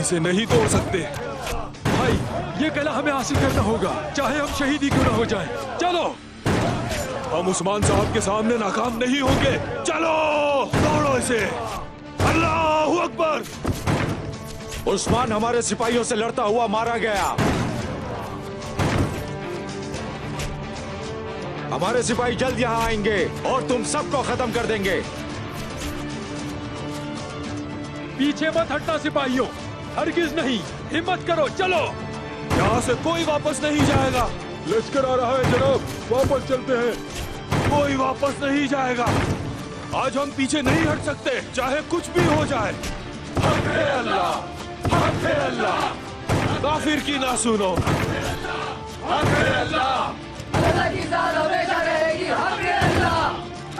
इसे नहीं तोड़ सकते। भाई, ये किला हमें हासिल करना होगा, चाहे हम शहीद ही क्यों न हो जाएं। चलो। हम उस्मान साहब के सामने नाकाम नहीं होंगे। चलो, तोड़ो इसे। अल्लाहू अकबर। उस्मान हमारे सिपाहियों से लड़ता हुआ मारा गया। हमारे सिपाही जल्द यहाँ आएंगे और तुम सबको खत्म कर देंगे। पीछे मत हटना सिपाहियों, हरगिज नहीं। हिम्मत करो, चलो। यहाँ से कोई वापस नहीं जाएगा। लश्कर आ रहा है जनाब, वापस चलते हैं। कोई वापस नहीं जाएगा। आज हम पीछे नहीं हट सकते, चाहे कुछ भी हो जाए। हक है अल्लाह, हक है अल्लाह, काफिर की ना सुनो। हक है अल्लाह, अल्लाह की साथ हमेशा रहेगी। हक है अल्लाह,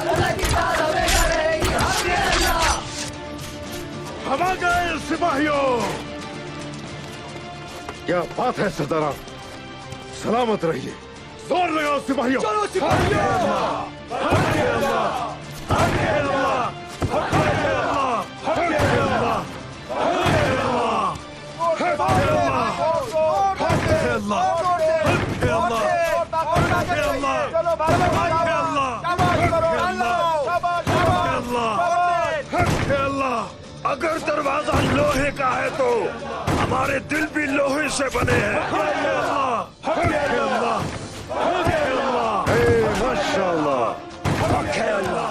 अल्लाह की साथ हमेशा रहेगी। हक है अल्लाह। हम आ गए सिपाहियों। क्या बात है सरदारा, सलामत रहिए। जोर लगाओ सिपाहियों। चलो सिपाहियों। हक है अल्लाह, हक है अल्लाह, हक है अल्लाह, हक है अल्लाह, हक है अल्लाह, हक है अल्लाह, हक है अल्लाह, हक है अल्लाह, हक है अल्लाह, हक है अल्लाह। अगर दरवाजा लोहे का है तो हमारे दिल भी लोहे से बने हैं। हक है अल्लाह, हक है अल्लाह, हक है अल्लाह, माशाअल्लाह। हक है अल्लाह।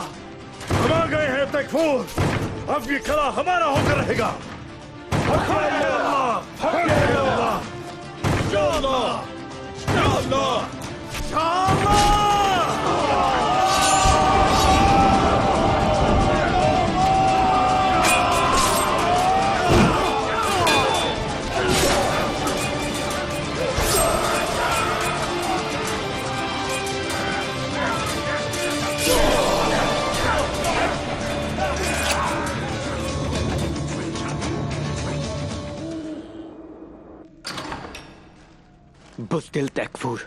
हम आ गए हैं तकफूर, अब ये किला हमारा होकर रहेगा। हक है अल्लाह, हक है अल्लाह, या अल्लाह, या अल्लाह, या अल्लाह। बुज़दिल तकफूर,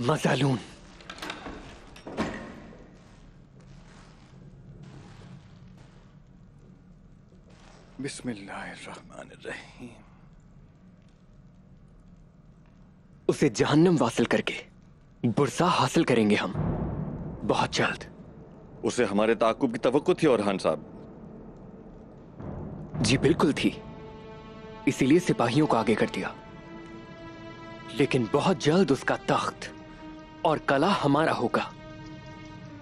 मज़लून। बिस्मिल्लाहिर्रहमानिर्रहीम। उसे जहन्नम वासिल करके बुरसा हासिल करेंगे हम बहुत जल्द। उसे हमारे ताकुब की तवक्को थी और खान साहब। जी बिल्कुल थी, इसीलिए सिपाहियों को आगे कर दिया। लेकिन बहुत जल्द उसका तख्त और कला हमारा होगा,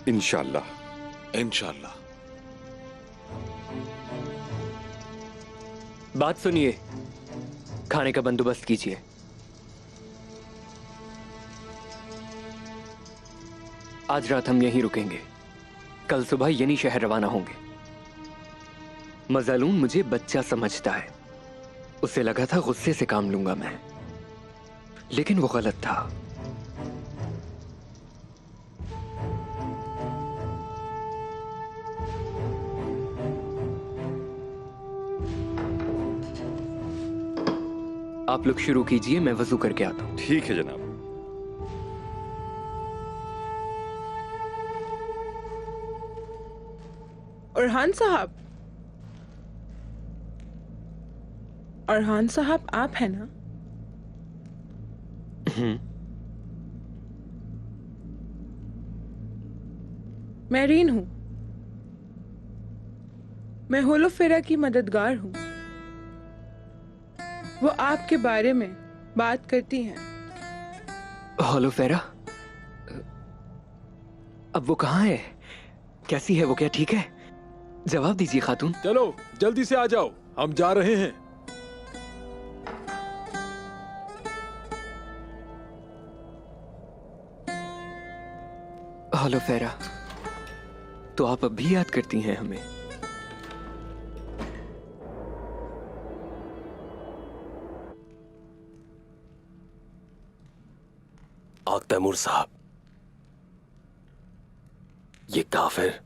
इंशाअल्लाह। इंशाअल्लाह। बात सुनिए, खाने का बंदोबस्त कीजिए। आज रात हम यहीं रुकेंगे, कल सुबह यहीं शहर रवाना होंगे। मज़लून मुझे बच्चा समझता है, उसे लगा था गुस्से से काम लूंगा मैं, लेकिन वो गलत था। आप लोग शुरू कीजिए, मैं वजू करके आता हूं। ठीक है जनाब। अरहान साहब, अरहान साहब आप हैं ना? मैं रीन हूं, मैं होलोफेरा की मददगार हूं। वो आपके बारे में बात करती हैं। होलोफेरा? अब वो कहाँ है? कैसी है वो? क्या ठीक है? जवाब दीजिए खातून। चलो जल्दी से आ जाओ, हम जा रहे हैं। होलोफेरा, तो आप अब भी याद करती हैं हमें? तैमूर साहब, ये काफिर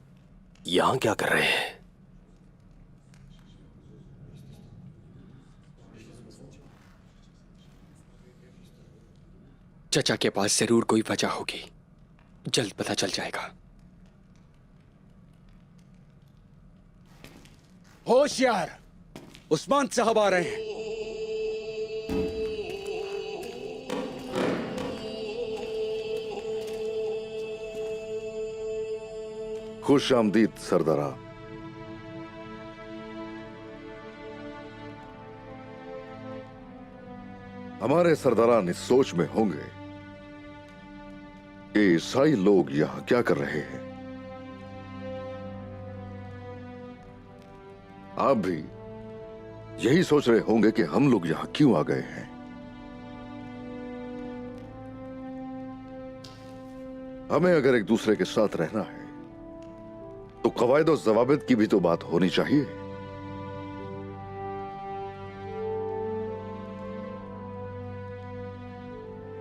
यहां क्या कर रहे हैं? चचा के पास जरूर कोई वजह होगी, जल्द पता चल जाएगा। होशियार, उस्मान साहब आ रहे हैं। खुश आमदीद सरदारा। हमारे सरदारान इस सोच में होंगे कि ईसाई लोग यहां क्या कर रहे हैं। आप भी यही सोच रहे होंगे कि हम लोग यहां क्यों आ गए हैं। हमें अगर एक दूसरे के साथ रहना है तो कवायद और जवाबित की भी तो बात होनी चाहिए।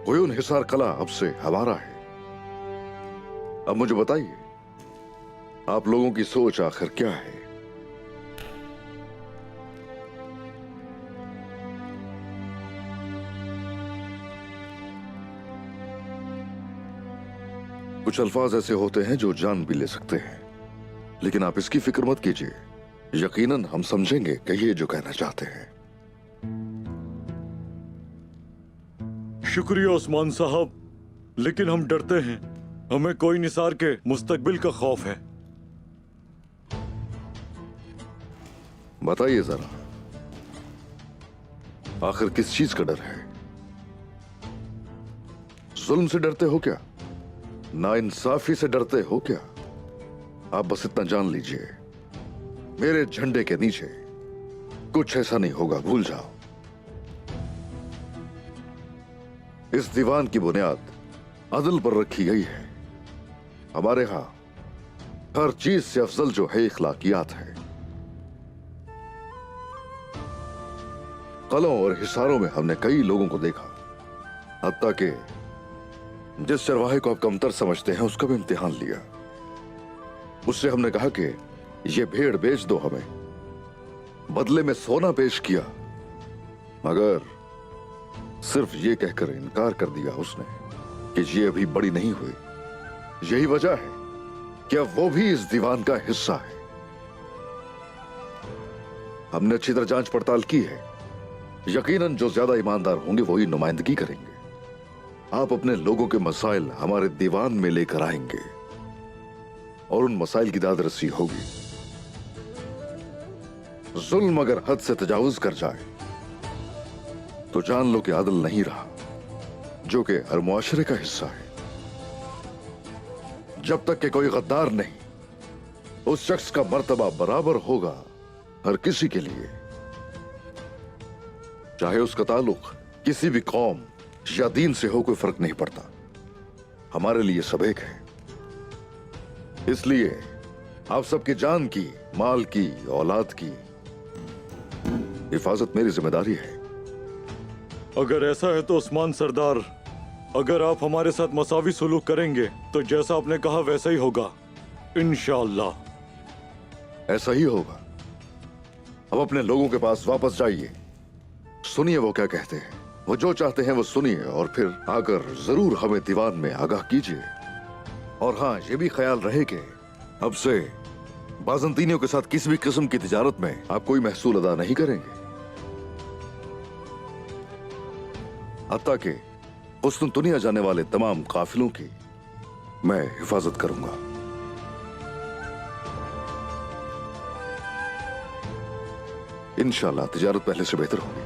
कोयून हिसार कला अब से हमारा है। अब मुझे बताइए, आप लोगों की सोच आखिर क्या है? कुछ अल्फाज ऐसे होते हैं जो जान भी ले सकते हैं, लेकिन आप इसकी फिक्र मत कीजिए। यकीनन हम समझेंगे कि ये जो कहना चाहते हैं। शुक्रिया उस्मान साहब, लेकिन हम डरते हैं। हमें कोई निसार के मुस्तकबिल का खौफ है। बताइए जरा, आखिर किस चीज का डर है? जुल्म से डरते हो क्या? नाइंसाफी से डरते हो क्या? आप बस इतना जान लीजिए, मेरे झंडे के नीचे कुछ ऐसा नहीं होगा, भूल जाओ। इस दीवान की बुनियाद अदल पर रखी गई है। हमारे यहां हर चीज से अफजल जो है इखलाकियात है। कलों और हिसारों में हमने कई लोगों को देखा, हत्ता कि जिस चरवाहे को आप कमतर समझते हैं उसका भी इम्तिहान लिया। उससे हमने कहा कि ये भेड़ बेच दो हमें, बदले में सोना पेश किया, मगर सिर्फ ये कहकर इनकार कर दिया उसने कि ये अभी बड़ी नहीं हुई। यही वजह है कि अब वो भी इस दीवान का हिस्सा है। हमने अच्छी तरह जांच पड़ताल की है। यकीनन जो ज्यादा ईमानदार होंगे वही नुमाइंदगी करेंगे। आप अपने लोगों के मसाइल हमारे दीवान में लेकर आएंगे और उन मसाइल की दादरसी होगी। जुल्म अगर हद से तजावुज कर जाए तो जान लो कि आदल नहीं रहा, जो कि हर मुआशरे का हिस्सा है। जब तक कि कोई गद्दार नहीं, उस शख्स का मर्तबा बराबर होगा हर किसी के लिए, चाहे उसका ताल्लुक किसी भी कौम या दीन से हो, कोई फर्क नहीं पड़ता। हमारे लिए सब एक है। इसलिए आप सबकी जान की, माल की, औलाद की हिफाजत मेरी जिम्मेदारी है। अगर ऐसा है तो उस्मान सरदार, अगर आप हमारे साथ मसावी सुलूक करेंगे तो जैसा आपने कहा वैसा ही होगा, इंशाअल्लाह। ऐसा ही होगा। अब अपने लोगों के पास वापस जाइए, सुनिए वो क्या कहते हैं। वो जो चाहते हैं वो सुनिए और फिर आकर जरूर हमें दीवान में आगाह कीजिए। और हाँ, ये भी ख्याल रहे कि अब से बाजंतीनियों के साथ किसी भी किस्म की तिजारत में आप कोई महसूल अदा नहीं करेंगे, हत्ता कि कुस्तुनतुनिया जाने वाले तमाम काफिलों की मैं हिफाजत करूंगा। इंशाल्लाह तिजारत पहले से बेहतर होगी।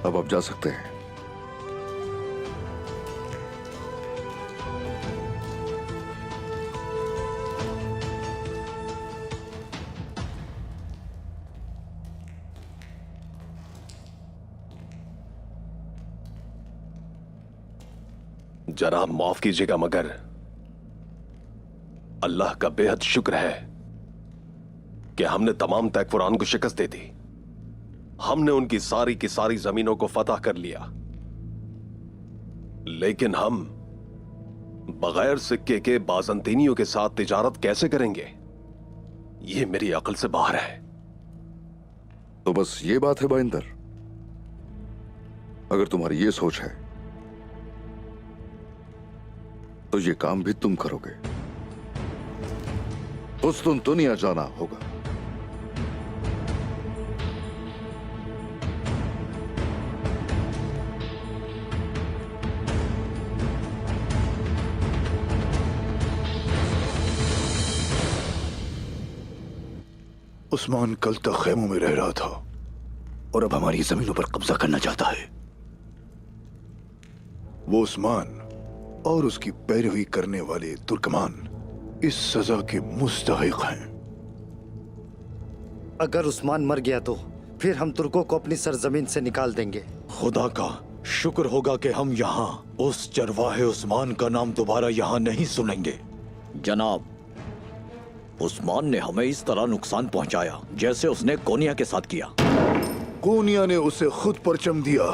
अब आप जा सकते हैं। जनाब माफ कीजिएगा, मगर अल्लाह का बेहद शुक्र है कि हमने तमाम तैकफुरान को शिकस्त दे दी। हमने उनकी सारी की सारी जमीनों को फतह कर लिया, लेकिन हम बगैर सिक्के के बाजंतीनियों के साथ तिजारत कैसे करेंगे? यह मेरी अकल से बाहर है। तो बस ये बात है बाइंदर, अगर तुम्हारी ये सोच है तो ये काम भी तुम करोगे। कुस्तुनतुनिया जाना होगा। उस्मान कल तक खेमों में रह रहा था और अब हमारी जमीनों पर कब्जा करना चाहता है। वो उस्मान और उसकी पैरवी करने वाले तुर्कमान इस सजा के मुस्तहिक हैं। अगर उस्मान मर गया तो फिर हम तुर्कों को अपनी सरजमीन से निकाल देंगे। खुदा का शुक्र होगा कि हम यहाँ उस चरवाहे उस्मान का नाम दोबारा यहाँ नहीं सुनेंगे। जनाब, उस्मान ने हमें इस तरह नुकसान पहुंचाया जैसे उसने कोनिया के साथ किया। कोनिया ने उसे खुद परचम दिया।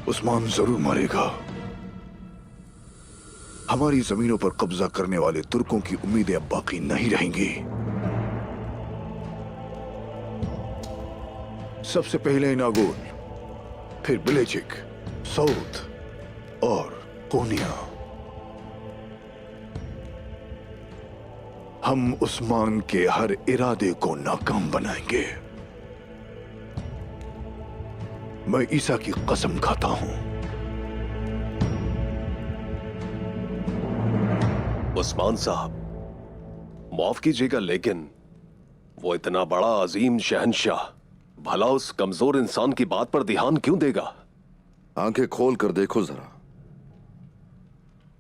उस्मान जरूर मरेगा। हमारी जमीनों पर कब्जा करने वाले तुर्कों की उम्मीदें अब बाकी नहीं रहेंगी। सबसे पहले नागोल, फिर बिलेजिक, सऊद और कोनिया। हम उस्मान के हर इरादे को नाकाम बनाएंगे। मैं ईसा की कसम खाता हूं। उस्मान साहब, माफ कीजिएगा, लेकिन वो इतना बड़ा अजीम शहंशाह भला उस कमजोर इंसान की बात पर ध्यान क्यों देगा? आंखें खोल कर देखो जरा,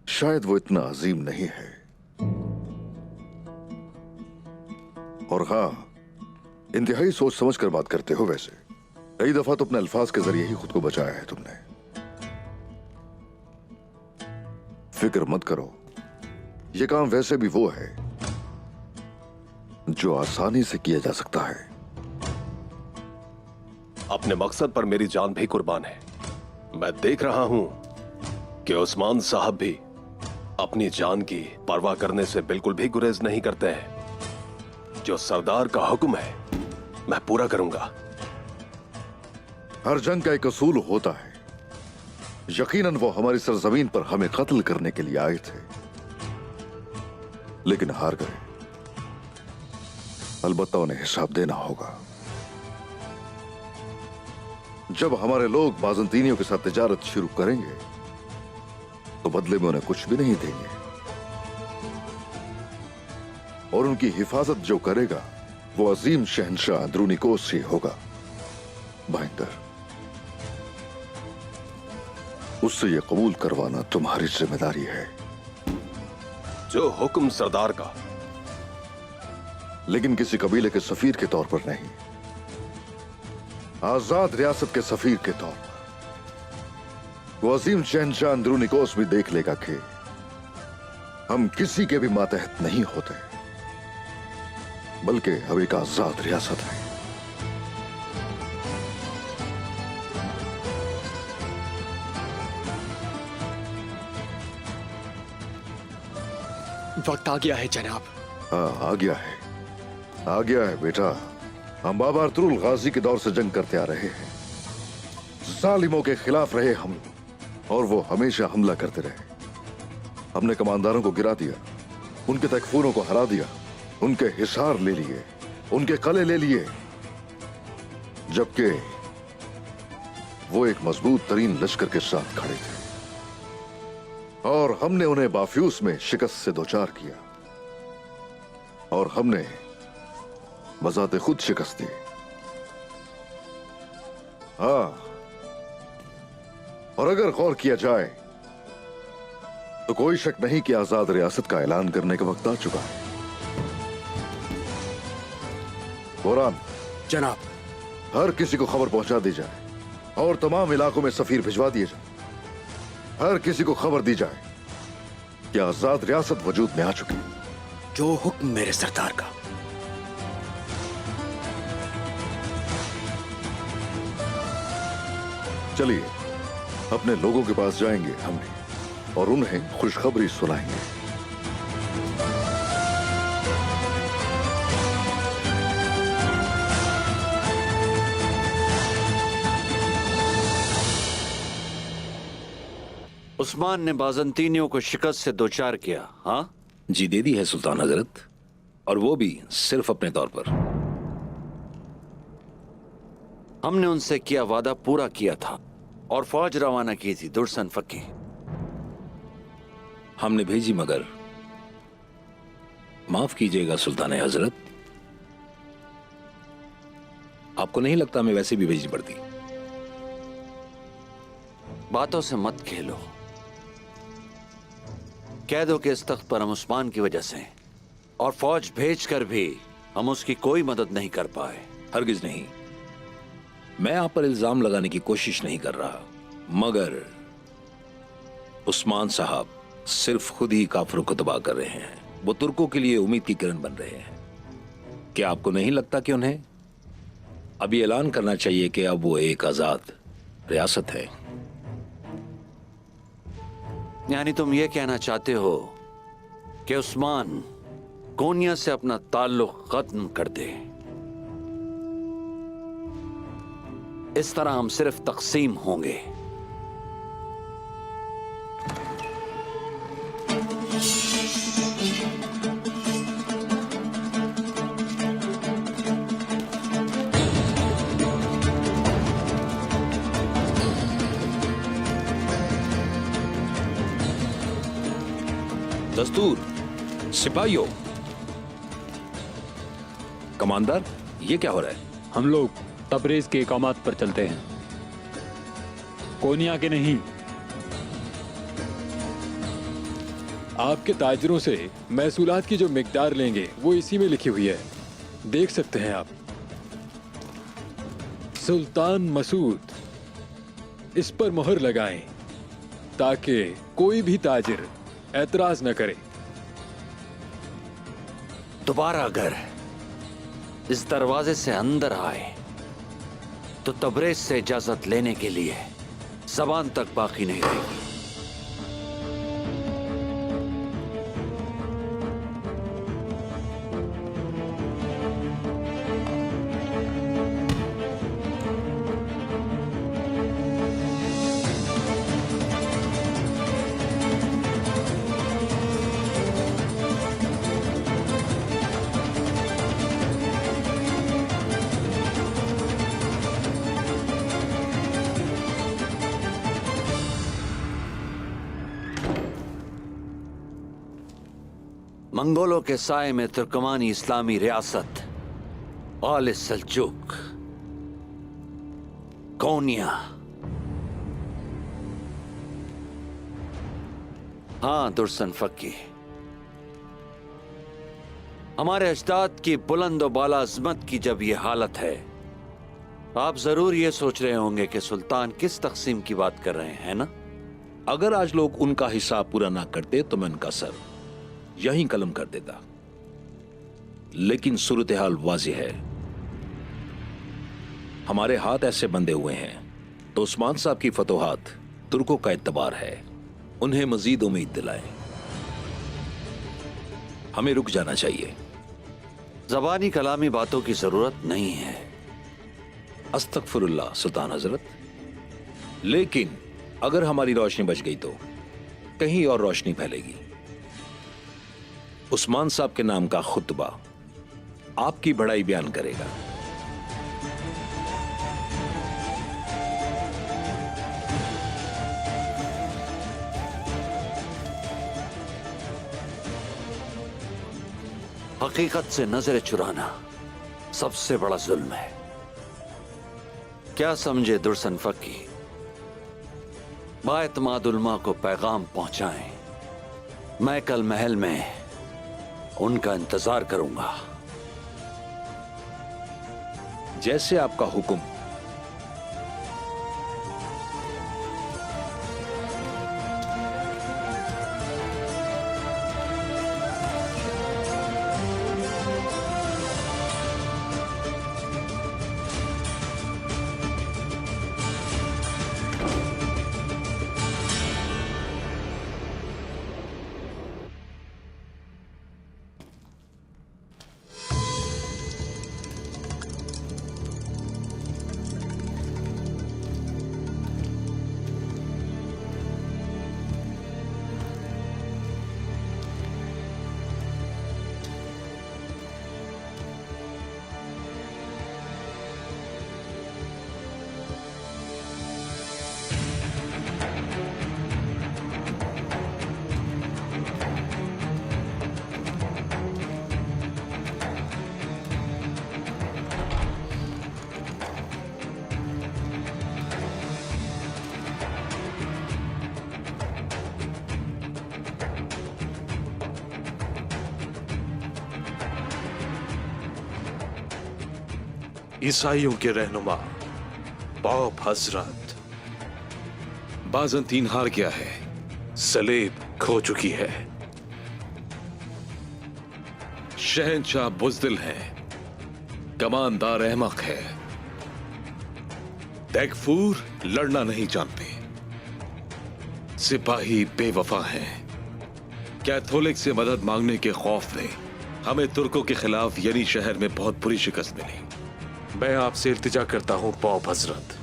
शायद वो इतना अजीम नहीं है। और हां, इंतहाई सोच समझ कर बात करते हो। वैसे कई दफा तो अपने अल्फाज के जरिए ही खुद को बचाया है तुमने। फिक्र मत करो, ये काम वैसे भी वो है जो आसानी से किया जा सकता है। अपने मकसद पर मेरी जान भी कुर्बान है। मैं देख रहा हूं कि उस्मान साहब भी अपनी जान की परवाह करने से बिल्कुल भी गुरेज नहीं करते हैं। जो सरदार का हुक्म है मैं पूरा करूंगा। हर जंग का एक असूल होता है। यकीनन वो हमारी सरजमीन पर हमें कत्ल करने के लिए आए थे, लेकिन हार गए। अलबत्ता उन्हें हिसाब देना होगा। जब हमारे लोग बाजंतीनियों के साथ तिजारत शुरू करेंगे तो बदले में उन्हें कुछ भी नहीं देंगे, और उनकी हिफाजत जो करेगा वो अजीम शहंशाह अंदरूनिकोस ही होगा। भयंकर, उससे यह कबूल करवाना तुम्हारी जिम्मेदारी है। जो हुक्म सरदार का, लेकिन किसी कबीले के सफीर के तौर पर नहीं, आजाद रियासत के सफीर के तौर पर। वो अजीम शहंशाह अंदरूनिकोस भी देख लेगा कि हम किसी के भी मातहत नहीं होते, बल्कि अब एक आजाद रियासत है। वक्त आ गया है जनाब। हाँ, आ गया है, आ गया है बेटा। हम बाबा अरतुरुल गाजी के दौर से जंग करते आ रहे हैं। जालिमों के खिलाफ रहे हम, और वो हमेशा हमला करते रहे। हमने कमांडारों को गिरा दिया, उनके तकफूरों को हरा दिया, उनके हिसार ले लिए, उनके कले ले लिए, जबकि वो एक मजबूत तरीन लश्कर के साथ खड़े थे। और हमने उन्हें बाफ्यूस में शिकस्त से दो चार किया, और हमने बजाते खुद शिकस्त दी। हाँ, और अगर गौर किया जाए तो कोई शक नहीं कि आजाद रियासत का ऐलान करने का वक्त आ चुका है। बोरान जनाब, हर किसी को खबर पहुंचा दी जाए और तमाम इलाकों में सफीर भिजवा दिए जाए। हर किसी को खबर दी जाए कि आजाद रियासत वजूद में आ चुकी है। जो हुक्म मेरे सरदार का। चलिए अपने लोगों के पास जाएंगे हमने, और उन्हें खुशखबरी सुनाएंगे। उस्मान ने बाजंतीनियों को शिकस्त से दो चार किया। हाँ जी, दे दी है सुल्तान हजरत, और वो भी सिर्फ अपने तौर पर। हमने उनसे किया वादा पूरा किया था और फौज रवाना की थी दुर्सन फकी। हमने भेजी, मगर माफ कीजिएगा सुल्तान हजरत, आपको नहीं लगता हमें वैसे भी भेजनी पड़ती? बातों से मत खेलो। कह दो कि इस तख्त पर हम उस्मान की वजह से, और फौज भेजकर भी हम उसकी कोई मदद नहीं कर पाए। हरगिज नहीं, मैं आप पर इल्जाम लगाने की कोशिश नहीं कर रहा, मगर उस्मान साहब सिर्फ खुद ही काफिरों को तबाह कर रहे हैं। वो तुर्कों के लिए उम्मीद की किरण बन रहे हैं। क्या आपको नहीं लगता कि उन्हें अभी ऐलान करना चाहिए कि अब वो एक आजाद रियासत है? यानी तुम ये कहना चाहते हो कि उस्मान कोनिया से अपना ताल्लुक खत्म कर दे? इस तरह हम सिर्फ तकसीम होंगे। दस्तूर, सिपाहियों, कमांडर, ये क्या हो रहा है? हम लोग तबरेज के इकामात पर चलते हैं, कोनिया के नहीं। आपके ताजरों से महसूलात की जो मिकदार लेंगे वो इसी में लिखी हुई है, देख सकते हैं आप। सुल्तान मसूद, इस पर मोहर लगाएं ताकि कोई भी ताजिर ऐतराज न करे। दोबारा अगर इस दरवाजे से अंदर आए तो तबरेज से इजाजत लेने के लिए ज़बान तक बाकी नहीं रहेगी। मंगोलों के साए में तुर्कमानी इस्लामी रियासत आल सल्जुक, कोनिया। हाँ दुर्सन फक्की, हमारे अजदाद की बुलंद और बाला अजमत की जब ये हालत है, आप जरूर ये सोच रहे होंगे कि सुल्तान किस तकसीम की बात कर रहे हैं ना? अगर आज लोग उनका हिसाब पूरा ना करते तो मैं उनका सर यहीं कलम कर देता, लेकिन सूरत हाल वाज़ेह है। हमारे हाथ ऐसे बंधे हुए हैं तो उस्मान साहब की फतोहात तुर्कों का एतबार है, उन्हें मजीद उम्मीद दिलाएं। हमें रुक जाना चाहिए। ज़बानी कलामी बातों की जरूरत नहीं है। अस्तगफिरुल्लाह सुल्तान हजरत, लेकिन अगर हमारी रोशनी बच गई तो कहीं और रोशनी फैलेगी। उस्मान साहब के नाम का खुतबा आपकी बड़ाई बयान करेगा। हकीकत से नजर चुराना सबसे बड़ा जुल्म है। क्या समझे दुर्सन फक्की? बाएतमाद उलमा को पैगाम पहुंचाएं। मैं कल महल में उनका इंतजार करूंगा। जैसे आपका हुक्म। ईसाइयों के रहनुमा पॉप हजरत, बाजंतीन हार गया है, सलेब खो चुकी है। शहंशाह बुज़दिल है, कमानदार अहमक है, तैगफूर लड़ना नहीं जानते, सिपाही बेवफा हैं। कैथोलिक से मदद मांगने के खौफ में हमें तुर्कों के खिलाफ यनी शहर में बहुत बुरी शिकस्त मिली। मैं आपसे इल्तिजा करता हूं पॉप हजरत,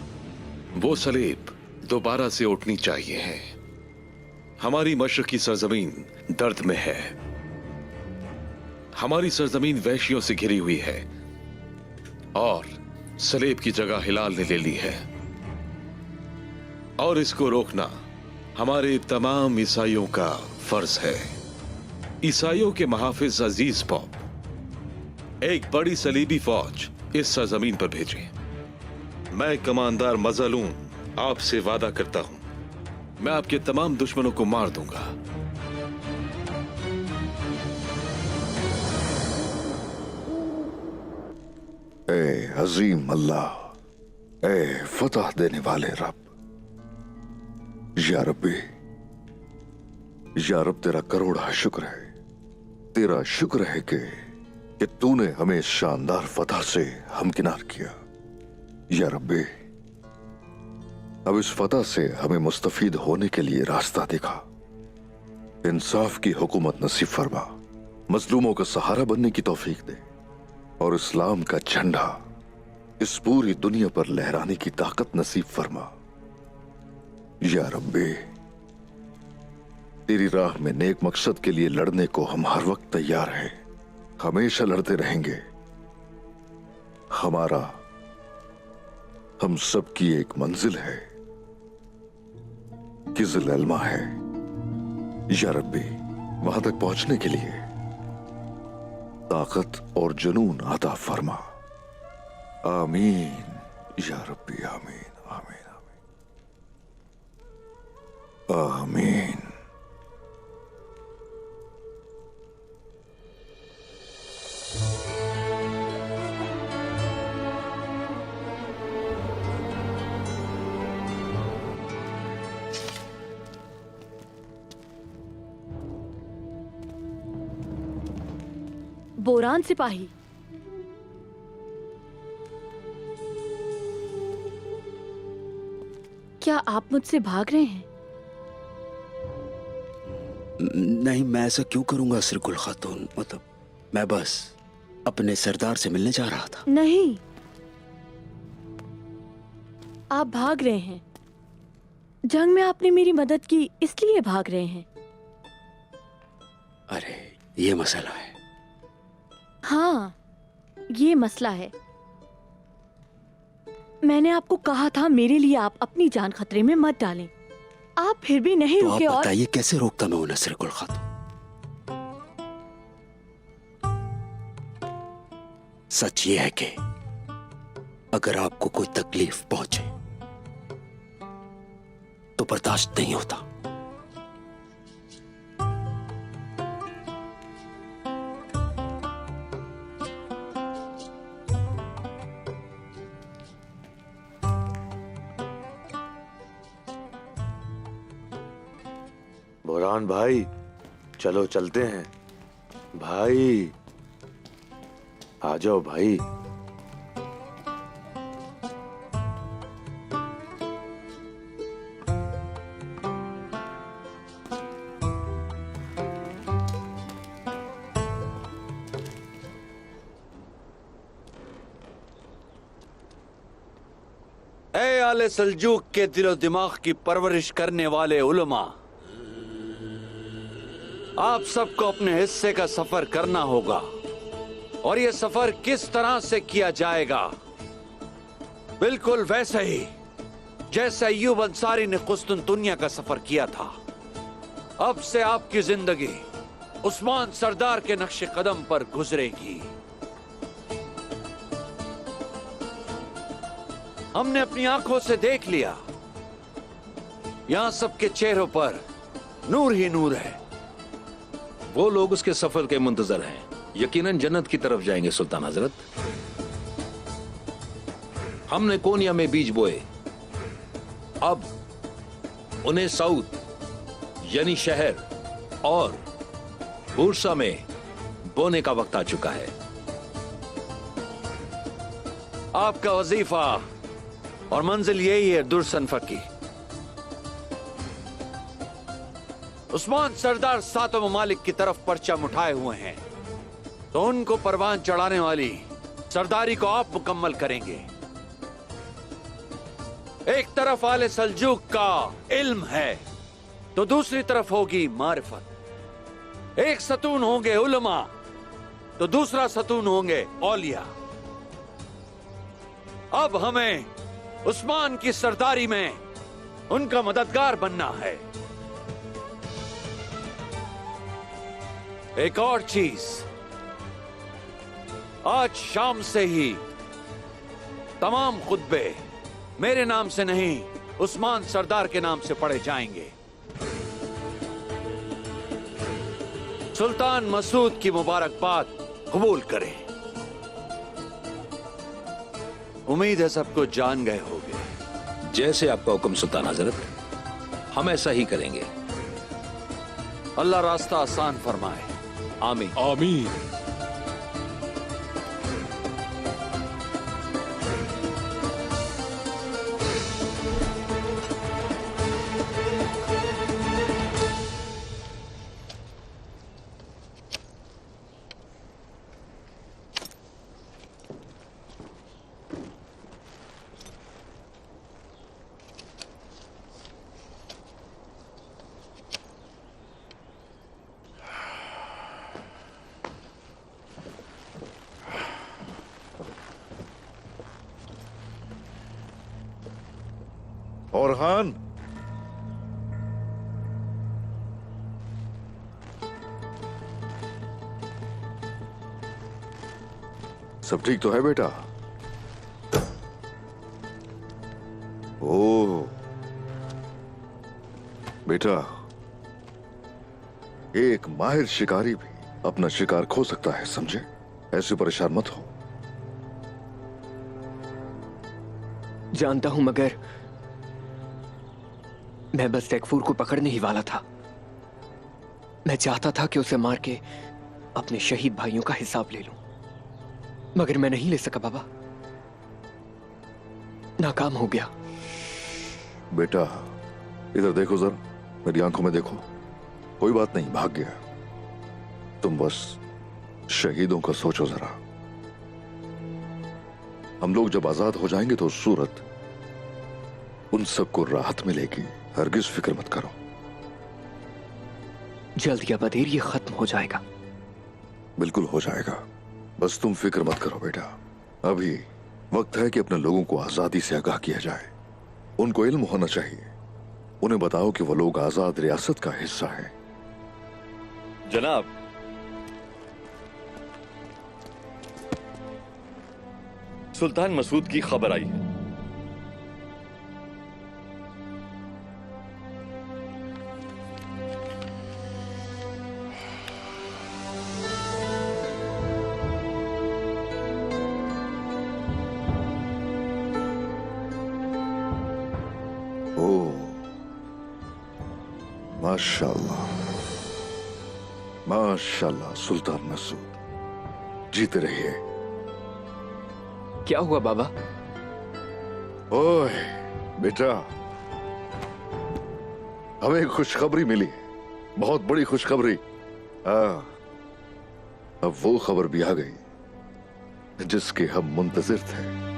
वो सलीब दोबारा से उठनी चाहिए है। हमारी मशरकी सरजमीन दर्द में है, हमारी सरजमीन वैश्यों से घिरी हुई है और सलेब की जगह हिलाल ने ले ली है, और इसको रोकना हमारे तमाम ईसाइयों का फर्ज है। ईसाइयों के महाफिज अजीज पॉप, एक बड़ी सलीबी फौज इस सरजमीन पर भेजें। मैं कमांडर मजलूम आपसे वादा करता हूं, मैं आपके तमाम दुश्मनों को मार दूंगा। ए अजीम अल्लाह, ए फतह देने वाले रब, या रब्बी, या रब तेरा करोड़ा शुक्र है, तेरा शुक्र है कि तूने हमें इस शानदार फतह से हमकिनार किया। या रब्बी, अब इस फतह से हमें मुस्तफीद होने के लिए रास्ता दिखा। इंसाफ की हुकूमत नसीब फरमा, मजलूमों का सहारा बनने की तौफीक दे और इस्लाम का झंडा इस पूरी दुनिया पर लहराने की ताकत नसीब फरमा। या रब्बी, तेरी राह में नेक मकसद के लिए लड़ने को हम हर वक्त तैयार हैं, हमेशा लड़ते रहेंगे। हमारा, हम सब की एक मंजिल है, किज़िल अल्मा है। या रब्बी, वहां तक पहुंचने के लिए ताकत और जुनून अता फरमा। आमीन या रब्बी, आमीन आमीन आमीन आमीन। बोरान सिपाही, क्या आप मुझसे भाग रहे हैं? नहीं, मैं ऐसा क्यों करूंगा सिरकुल खातून, मतलब मैं बस अपने सरदार से मिलने जा रहा था। नहीं, आप भाग रहे हैं। जंग में आपने मेरी मदद की, इसलिए भाग रहे हैं। अरे ये मसला है। हाँ, ये मसला है। मैंने आपको कहा था मेरे लिए आप अपनी जान खतरे में मत डालें। आप फिर भी नहीं रुके। आप बताइए कैसे रोकता मैं उन्हें सिरकुल खातून? सच ये है कि अगर आपको कोई तकलीफ पहुंचे तो बर्दाश्त नहीं होता। बोरान भाई, चलो चलते हैं। भाई आ जाओ भाई। ए आले सल्जूक के दिलो दिमाग की परवरिश करने वाले उलमा, आप सबको अपने हिस्से का सफर करना होगा, और यह सफर किस तरह से किया जाएगा? बिल्कुल वैसे ही जैसे अय्यूब अंसारी ने कुस्तुनतुनिया का सफर किया था। अब से आपकी जिंदगी उस्मान सरदार के नक्शे कदम पर गुजरेगी। हमने अपनी आंखों से देख लिया, यहां सबके चेहरों पर नूर ही नूर है। वो लोग उसके सफर के मुंतजर हैं, यकीनन जन्नत की तरफ जाएंगे सुल्तान हजरत। हमने कोनिया में बीज बोए, अब उन्हें साउथ यानी शहर और बुरसा में बोने का वक्त आ चुका है। आपका वजीफा और मंजिल यही है दुर्सनफा की। उस्मान सरदार सातों ममालिक की तरफ परचम उठाए हुए हैं, तो उनको परवान चढ़ाने वाली सरदारी को आप मुकम्मल करेंगे। एक तरफ आले सल्जूक का इल्म है, तो दूसरी तरफ होगी मारिफत। एक सतून होंगे उलमा, तो दूसरा सतून होंगे औलिया। अब हमें उस्मान की सरदारी में उनका मददगार बनना है। एक और चीज, आज शाम से ही तमाम खुतबे मेरे नाम से नहीं, उस्मान सरदार के नाम से पढ़े जाएंगे। सुल्तान मसूद की मुबारकबाद कबूल करें। उम्मीद है सब कुछ जान गए होंगे। जैसे आपका हुक्म सुल्तान हजरत, हम ऐसा ही करेंगे। अल्लाह रास्ता आसान फरमाए। आमीन आमीन। और खान, सब ठीक तो है बेटा? ओ बेटा, एक माहिर शिकारी भी अपना शिकार खो सकता है, समझे? ऐसे परेशान मत हो। जानता हूं, मगर मैं बस टेकफूर को पकड़ने ही वाला था। मैं चाहता था कि उसे मार के अपने शहीद भाइयों का हिसाब ले लूं, मगर मैं नहीं ले सका बाबा। नाकाम हो गया। बेटा इधर देखो जरा, मेरी आंखों में देखो। कोई बात नहीं, भाग गया। तुम बस शहीदों का सोचो जरा। हम लोग जब आजाद हो जाएंगे तो उस सूरत उन सबको राहत मिलेगी। हरगिज फिक्र मत करो। जल्द या बदेर ये खत्म हो जाएगा। बिल्कुल हो जाएगा, बस तुम फिक्र मत करो बेटा। अभी वक्त है कि अपने लोगों को आजादी से आगाह किया जाए। उनको इल्म होना चाहिए। उन्हें बताओ कि वो लोग आजाद रियासत का हिस्सा हैं। जनाब, सुल्तान मसूद की खबर आई है। माशाल्लाह, माशाल्लाह सुल्तान मसूद, जीते रहिए। क्या हुआ बाबा? ओए बेटा, हमें खुशखबरी मिली, बहुत बड़ी खुशखबरी। अब वो खबर भी आ गई जिसके हम मुंतजिर थे।